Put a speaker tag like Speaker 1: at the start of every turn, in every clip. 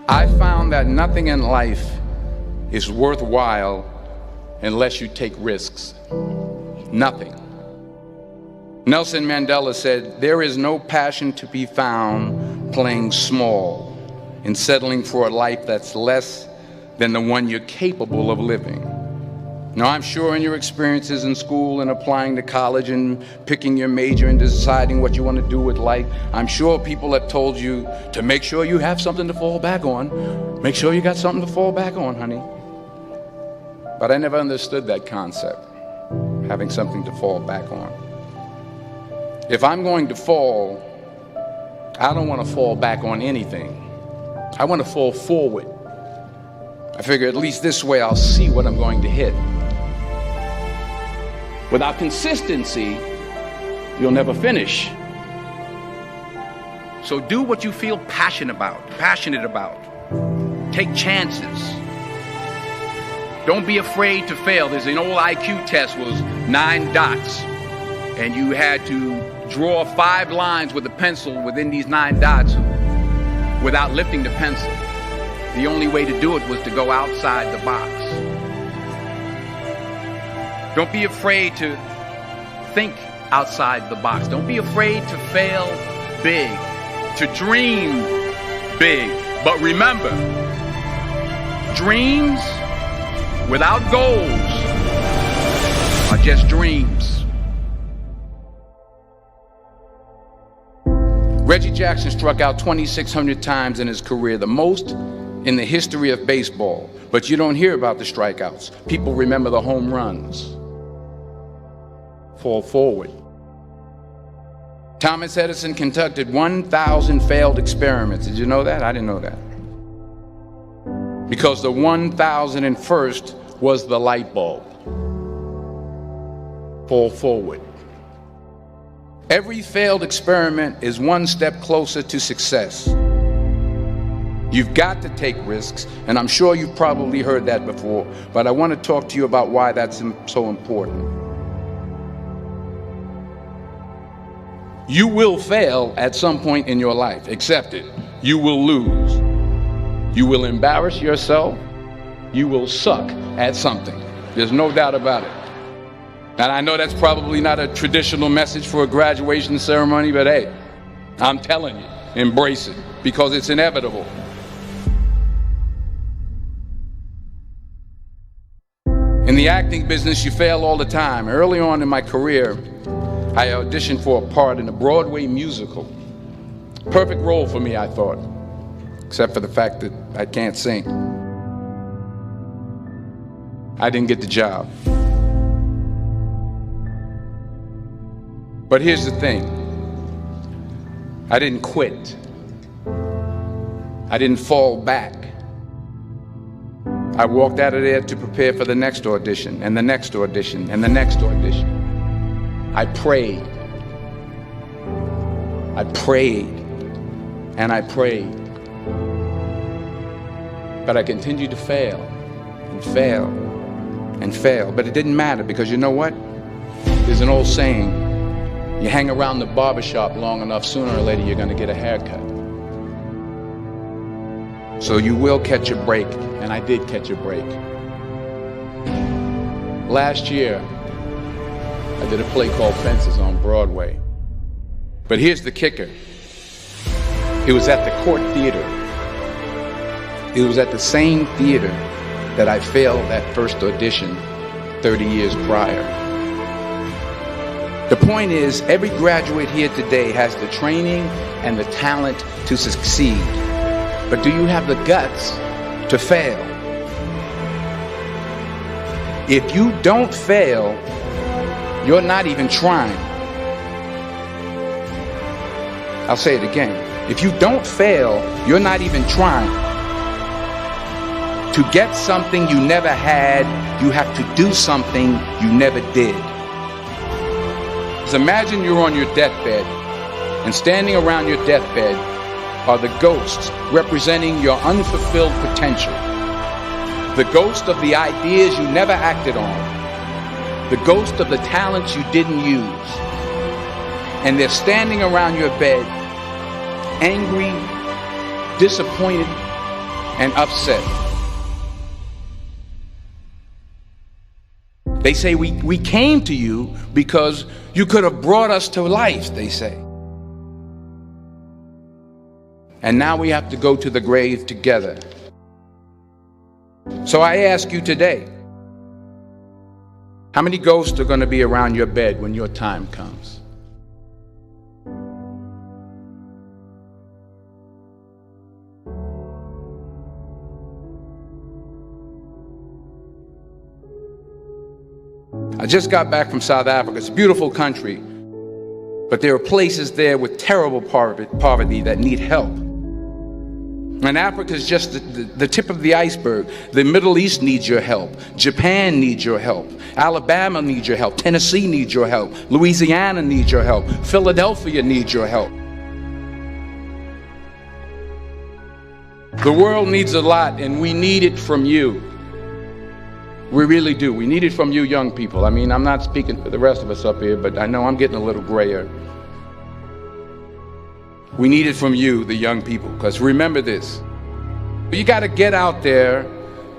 Speaker 1: I found that nothing in life is worthwhile unless you take risks. Nothing. Nelson Mandela said, "There is no passion to be found playing small and settling for a life that's less than the one you're capable of living." Now, I'm sure in your experiences in school and applying to college and picking your major and deciding what you want to do with life, I'm sure people have told you to make sure you have something to fall back on. Make sure you got something to fall back on, honey. But I never understood that concept, having something to fall back on. If I'm going to fall, I don't want to fall back on anything. I want to fall forward. I figure at least this way I'll see what I'm going to hit. Without consistency, you'll never finish. So do what you feel passionate about. Take chances. Don't be afraid to fail. There's an old IQ test, was 9 dots. And you had to draw 5 lines with a pencil within these 9 dots without lifting the pencil. The only way to do it was to go outside the box. Don't be afraid to think outside the box. Don't be afraid to fail big, to dream big. But remember, dreams without goals are just dreams. Reggie Jackson struck out 2,600 times in his career, the most in the history of baseball. But you don't hear about the strikeouts. People remember the home runs. Fall forward. Thomas Edison conducted 1,000 failed experiments. Did you know that? I didn't know that. Because the 1,001st was the light bulb. Fall forward. Every failed experiment is one step closer to success. You've got to take risks, and I'm sure you've probably heard that before, but I want to talk to you about why that's so important. You will fail at some point in your life. Accept it. You will lose. You will embarrass yourself. You will suck at something. There's no doubt about it. And I know that's probably not a traditional message for a graduation ceremony, but hey, I'm telling you, embrace it, because it's inevitable. In the acting business, you fail all the time. Early on in my career, I auditioned for a part in a Broadway musical. Perfect role for me, I thought, except for the fact that I can't sing. I didn't get the job. But here's the thing. I didn't quit. I didn't fall back. I walked out of there to prepare for the next audition, and the next audition, and the next audition. I prayed. I prayed. And I prayed. But I continued to fail, and fail, and fail. But it didn't matter, because you know what? There's an old saying, you hang around the barbershop long enough, sooner or later you're going to get a haircut. So you will catch a break, and I did catch a break. Last year, I did a play called Fences on Broadway. But here's the kicker. It was at the Court Theater. It was at the same theater that I failed that first audition 30 years prior. The point is, every graduate here today has the training and the talent to succeed. But do you have the guts to fail? If you don't fail, you're not even trying. I'll say it again. If you don't fail, you're not even trying. To get something you never had, you have to do something you never did. Just imagine you're on your deathbed, and standing around your deathbed are the ghosts representing your unfulfilled potential. The ghost of the ideas you never acted on. The ghost of the talents you didn't use. And they're standing around your bed, angry, disappointed, and upset. They say we came to you because you could have brought us to life, they say. And now we have to go to the grave together. So I ask you today, how many ghosts are going to be around your bed when your time comes? I just got back from South Africa. It's a beautiful country, but there are places there with terrible poverty that need help. And Africa is just the tip of the iceberg. The Middle East needs your help. Japan needs your help. Alabama needs your help. Tennessee needs your help. Louisiana needs your help. Philadelphia needs your help. The world needs a lot, and we need it from you. We really do. We need it from you young people. I mean, I'm not speaking for the rest of us up here, but I know I'm getting a little grayer. We need it from you, the young people, because remember this. You got to get out there.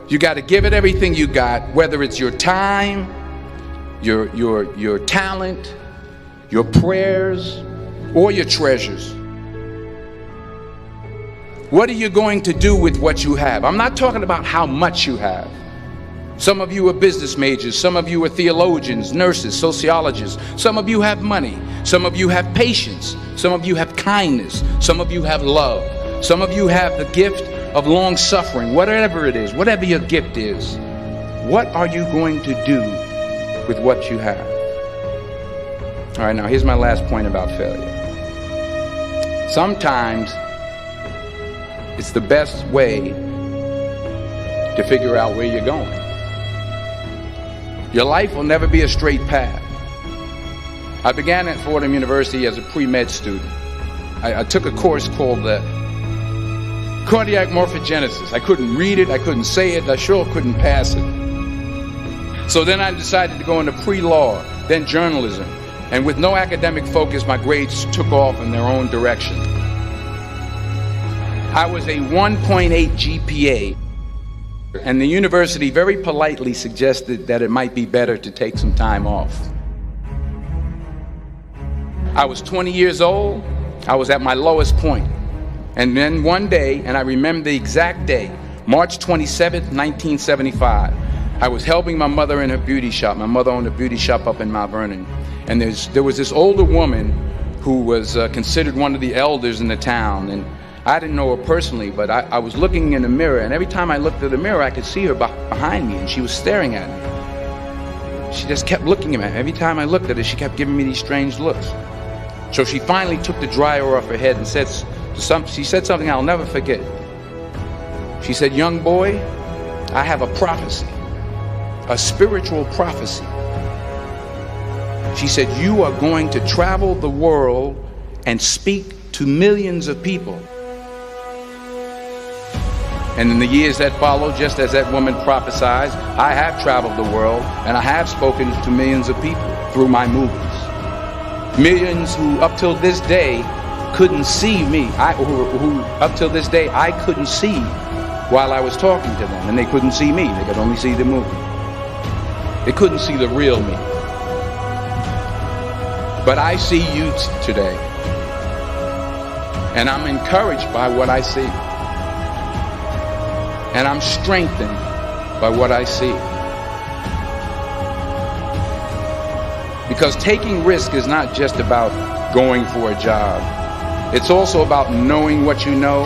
Speaker 1: You got to give it everything you got, whether it's your time, your talent, your prayers, or your treasures. What are you going to do with what you have? I'm not talking about how much you have. Some of you are business majors, some of you are theologians, nurses, sociologists, some of you have money, some of you have patience, some of you have kindness, some of you have love, some of you have the gift of long suffering. Whatever it is, whatever your gift is, what are you going to do with what you have? All right, now here's my last point about failure. Sometimes it's the best way to figure out where you're going. Your life will never be a straight path. I began at Fordham University as a pre-med student. I took a course called cardiac morphogenesis. I couldn't read it, I couldn't say it, I sure couldn't pass it. So then I decided to go into pre-law, then journalism. And with no academic focus, my grades took off in their own direction. I was a 1.8 GPA. And the university very politely suggested that it might be better to take some time off. I was 20 years old. I was at my lowest point. And then one day, and I remember the exact day, March 27th, 1975, I was helping my mother in her beauty shop. My mother owned a beauty shop up in Mount Vernon. And there was this older woman who was considered one of the elders in the town. And I didn't know her personally, but I was looking in the mirror, and every time I looked at the mirror, I could see her behind me, and she was staring at me. She just kept looking at me. Every time I looked at her, she kept giving me these strange looks. So she finally took the dryer off her head and she said something I'll never forget. She said, "Young boy, I have a prophecy, a spiritual prophecy." She said, "You are going to travel the world and speak to millions of people." And in the years that followed, just as that woman prophesied, I have traveled the world and I have spoken to millions of people through my movies. Millions who up till this day couldn't see me, who up till this day I couldn't see while I was talking to them, and they couldn't see me, they could only see the movie. They couldn't see the real me. But I see you today, and I'm encouraged by what I see. And I'm strengthened by what I see. Because taking risk is not just about going for a job. It's also about knowing what you know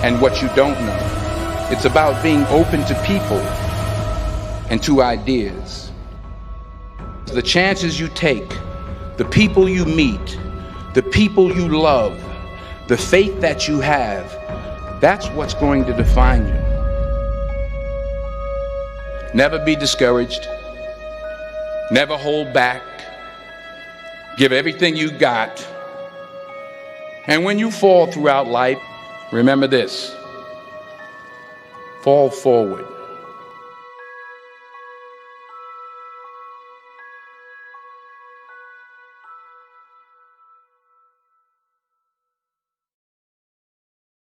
Speaker 1: and what you don't know. It's about being open to people and to ideas. The chances you take, the people you meet, the people you love, the faith that you have, that's what's going to define you. Never be discouraged. Never hold back. Give everything you got. And when you fall throughout life, remember this: fall forward.